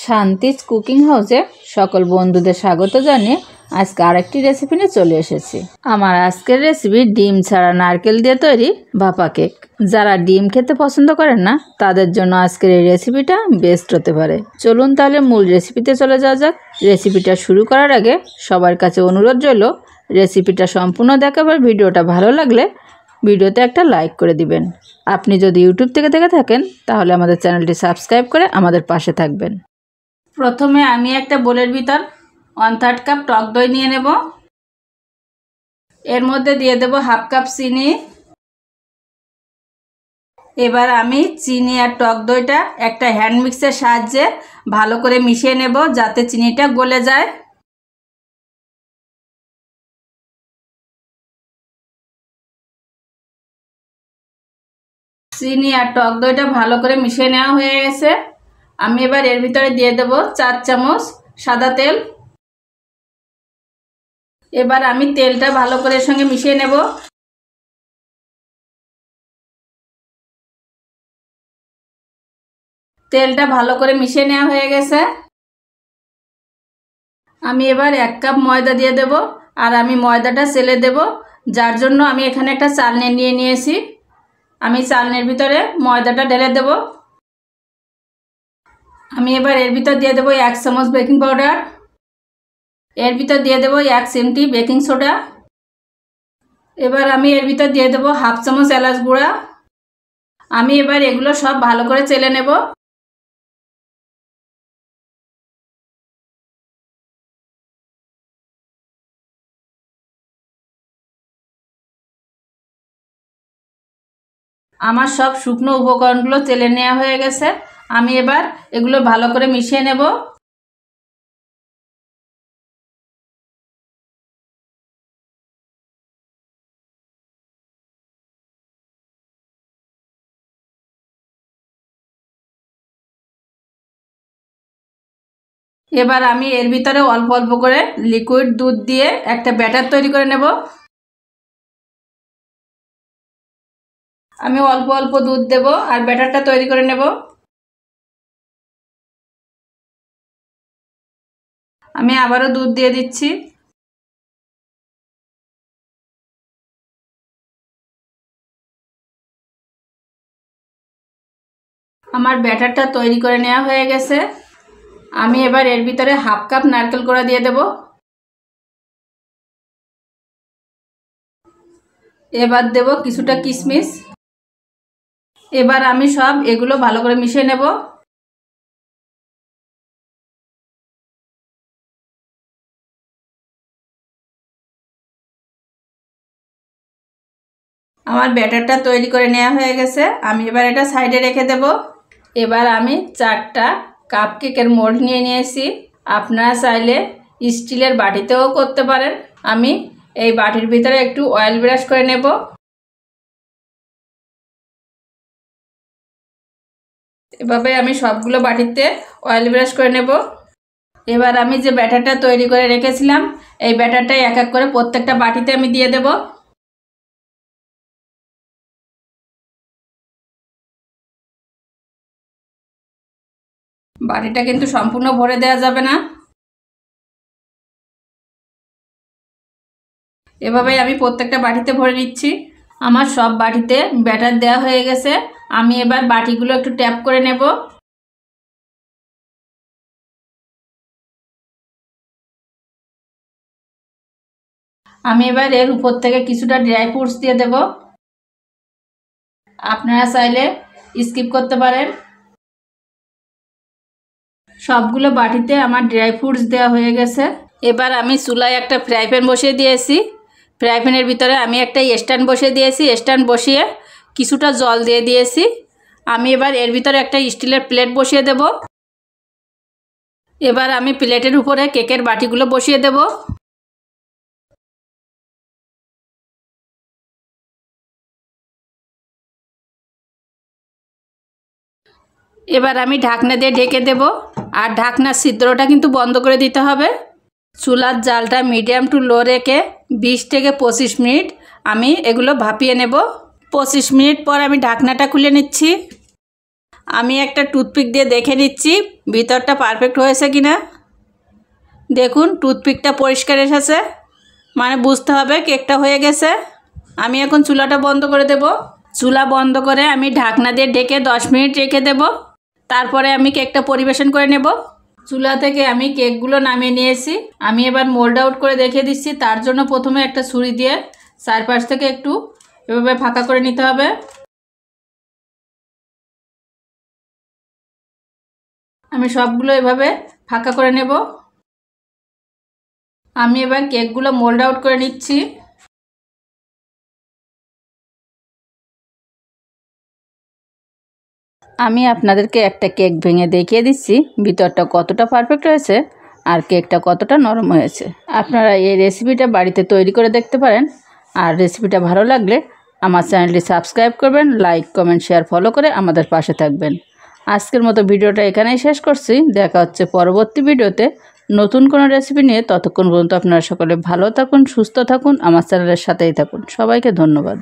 শান্তিজ cooking হাউসে সকল বন্ধুদের স্বাগত জানিয়ে আজকে আরেকটি রেসিপি নিয়ে চলে এসেছি। আমার আজকের রেসিপি ডিম ছাড়া নারকেল দিয়ে তৈরি ভাপা কেক। যারা ডিম খেতে পছন্দ করেন না তাদের জন্য আজকের এই রেসিপিটা বেস্ট হতে পারে। চলুন তাহলে মূল রেসিপিতে চলে যাওয়া যাক। রেসিপিটা শুরু করার আগে সবার কাছে অনুরোধ রইল রেসিপিটা সম্পূর্ণ দেখাবার ভিডিওটা ভালো লাগলে ভিডিওতে একটা লাইক করে দিবেন। আপনি যদি ইউটিউব থেকে দেখে থাকেন তাহলে আমাদের চ্যানেলটি সাবস্ক্রাইব করে আমাদের পাশে থাকবেন। প্রথমে আমি একটা বোলের ভিতর 1/3 কাপ টক দই নিয়ে নেব। এর মধ্যে দিয়ে দেব 1/2 কাপ চিনি। এবার আমি চিনি আর টক দইটা একটা হ্যান্ড মিক্সের সাহায্যে ভালো করে মিশিয়ে নেব যাতে চিনিটা গলে যায়। চিনি আর টক দইটা ভালো করে মিশিয়ে নেওয়া হয়ে গেছে। আমি এবার এর ভিতরে দিয়ে দেব 4 চামচ সাদা তেল। এবার আমি তেলটা ভালো করে এর সঙ্গে মিশিয়ে নেব। তেলটা ভালো করে মিশিয়ে নেওয়া হয়ে গেছে। আমি এবার 1 কাপ ময়দা দিয়ে দেব আর আমি ময়দাটা চেলে দেব, যার জন্য আমি এখানে একটা চালনি নিয়ে নিয়েছি। আমি চালনির ভিতরে ময়দাটা ঢেলে দেব। আমি এবার এর ভিতর দিয়ে দেব 1 চামচ বেকিং পাউডার। এর ভিতর দিয়ে দেব 1 চিমটি বেকিং সোডা। এবার আমি এর ভিতর দিয়ে দেব 1/2 চামচ এলাচ গুঁড়া। আমি এবার এগুলো সব ভালো করে চেলে নেব। আমার সব শুকনো উপকরণগুলো চেলে নেওয়া হয়ে গেছে। আমি এবার এগুলো ভালো করে মিশিয়ে নেব। এবার আমি এর ভিতরে অল্প অল্প করে লিকুইড দুধ দিয়ে একটা ব্যাটার তৈরি করে নেব। আমি অল্প অল্প দুধ দেব আর ব্যাটারটা তৈরি করে নেব। আমি আবারও দুধ দিয়ে দিচ্ছি। আমার ব্যাটারটা তৈরি করে নেওয়া হয়ে গেছে। আমি এবার এর ভিতরে 1/2 কাপ নারকেল কোড়া দিয়ে দেব। এবার দেব কিছুটা কিশমিশ। এবার আমি সব এগুলো ভালো করে মিশিয়ে নেব। আমার ব্যাটারটা তৈরি করে নেওয়া হয়ে গেছে। আমি এবার এটা সাইডে রেখে দেব। এবার আমি 4টা কাপ কেকের মোল্ড নিয়ে নিয়েছি। আপনারা চাইলে স্টিলের বাটিতেও করতে পারেন। আমি এই বাটির ভিতরে একটু অয়েল ব্রাশ করে নেব। এভাবে আমি সবগুলো বাটিতে অয়েল ব্রাশ করে নেব। এবার আমি যে ব্যাটারটা তৈরি করে রেখেছিলাম এই ব্যাটারটাই এক এক করে প্রত্যেকটা বাটিতে আমি দিয়ে দেব। বাটিটা কিন্তু সম্পূর্ণ ভরে দেওয়া যাবে না। এভাবেই আমি প্রত্যেকটা বাটিতে ভরে নিচ্ছি। আমার সব বাটিতে ব্যাটার দেওয়া হয়ে গেছে। আমি এবার বাটিগুলো একটু ট্যাপ করে নেব। আমি এবার এর উপর থেকে কিছুটা ড্রাই ফ্রুটস দিয়ে দেব। আপনারা চাইলে স্কিপ করতে পারেন। সবগুলো বাটিতে আমার ড্রাই ফ্রুটস দেওয়া হয়ে গেছে। এবার আমি চুলায় একটা ফ্রাই প্যান বসিয়ে দিয়েছি। ফ্রাই প্যানের ভিতরে আমি একটা স্ট্যান্ড বসিয়ে দিয়েছি। স্ট্যান্ড বসিয়ে কিছুটা জল দিয়ে দিয়েছি। আমি এবার এর ভিতরে একটা স্টিলের প্লেট বসিয়ে দেব। এবার আমি প্লেটের উপরে কেকের বাটিগুলো বসিয়ে দেব। এবার আমি ঢাকনা দিয়ে ঢেকে দেব আর ঢাকনার ছিদ্রটা কিন্তু বন্ধ করে দিতে হবে। চুলার জালটা মিডিয়াম টু লো রেখে 20 থেকে 25 মিনিট আমি এগুলো ভাপিয়ে নেব। 25 মিনিট পর আমি ঢাকনাটা খুলে নিচ্ছি। আমি একটা টুথপিক দিয়ে দেখে নিচ্ছি ভিতরটা পারফেক্ট হয়েছে কিনা। দেখুন টুথপিকটা পরিষ্কার এসেছে, মানে বুঝতে হবে কেকটা হয়ে গেছে। আমি এখন চুলাটা বন্ধ করে দেব। চুলা বন্ধ করে আমি ঢাকনা দিয়ে ঢেকে 10 মিনিট রেখে দেব। তারপরে আমি কেকটা পরিবেশন করে নেব। চুলা থেকে আমি কেকগুলো নামিয়ে নিয়েছি। আমি এবার মোল্ড আউট করে দেখিয়ে দিচ্ছি। তার জন্য প্রথমে একটা ছুরি দিয়ে চারপাশ থেকে একটু এভাবে ফাঁকা করে নিতে হবে। আমি সবগুলো এভাবে ফাঁকা করে নেব। আমি এবার কেকগুলো মোল্ড আউট করে নিচ্ছি। আমি আপনাদেরকে একটা কেক ভেঙে দেখিয়ে দিচ্ছি ভিতরটা কতটা পারফেক্ট হয়েছে আর কেকটা কতটা নরম হয়েছে। আপনারা এই রেসিপিটা বাড়িতে তৈরি করে দেখতে পারেন। আর রেসিপিটা ভালো লাগলে আমার চ্যানেলটি সাবস্ক্রাইব করবেন, লাইক কমেন্ট শেয়ার ফলো করে আমাদের পাশে থাকবেন। আজকের মতো ভিডিওটা এখানেই শেষ করছি। দেখা হচ্ছে পরবর্তী ভিডিওতে নতুন কোনো রেসিপি নিয়ে। ততক্ষণ পর্যন্ত আপনারা সকলে ভালো থাকুন, সুস্থ থাকুন, আমার চ্যানেলের সাথেই থাকুন। সবাইকে ধন্যবাদ।